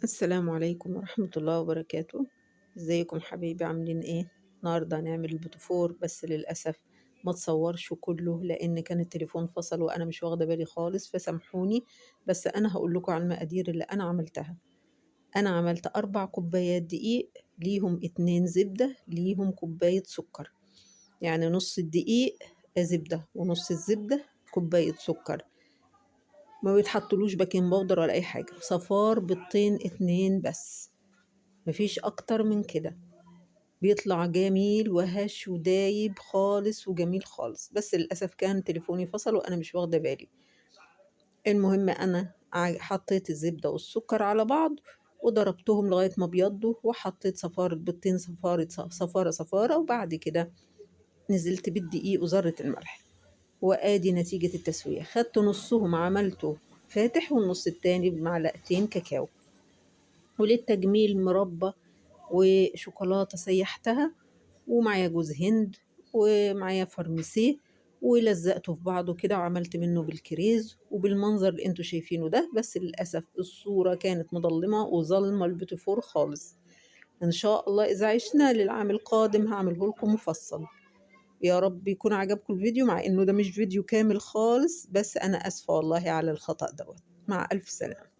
السلام عليكم ورحمة الله وبركاته. ازيكم حبايبي عاملين ايه؟ النهاردة هنعمل البوتفور، بس للأسف ما تصورش كله لأن كان التليفون فصل وأنا مش واخدة بالي خالص، فسامحوني. بس أنا هقول لكم على المقادير اللي أنا عملتها. أنا عملت 4 كوبايات دقيق، ليهم 2 زبدة، ليهم كوباية سكر. يعني نص الدقيق زبدة ونص الزبدة كوباية سكر. ما بيتحطلوش باكنج باودر ولا أي حاجة. صفار بيضتين 2 بس، مفيش اكتر من كده. بيطلع جميل وهش ودايب خالص وجميل خالص، بس للأسف كان تليفوني فصل وأنا مش واخدة بالي. المهم أنا حطيت الزبدة والسكر على بعض وضربتهم لغاية ما بيضوا، وحطيت صفارة بيضتين، صفارة، وبعد كده نزلت بالدقيق وذرة الملح. وآدي نتيجة التسوية. خدت نصهم عملته فاتح والنص التاني بمعلقتين كاكاو. وللتجميل مربى وشوكولاتة سيحتها، ومعايا جوز هند، ومعايا فرمسيه، ولزقته في بعضه كده وعملت منه بالكريز وبالمنظر اللي انتوا شايفينه ده. بس للأسف الصورة كانت مظلمة وظلمة البيتفور خالص. ان شاء الله اذا عشنا للعام القادم هعمله لكم مفصل. يا رب يكون عجبكم الفيديو، مع انه ده مش فيديو كامل خالص، بس انا اسفة والله على الخطأ دوت. مع الف سلامة.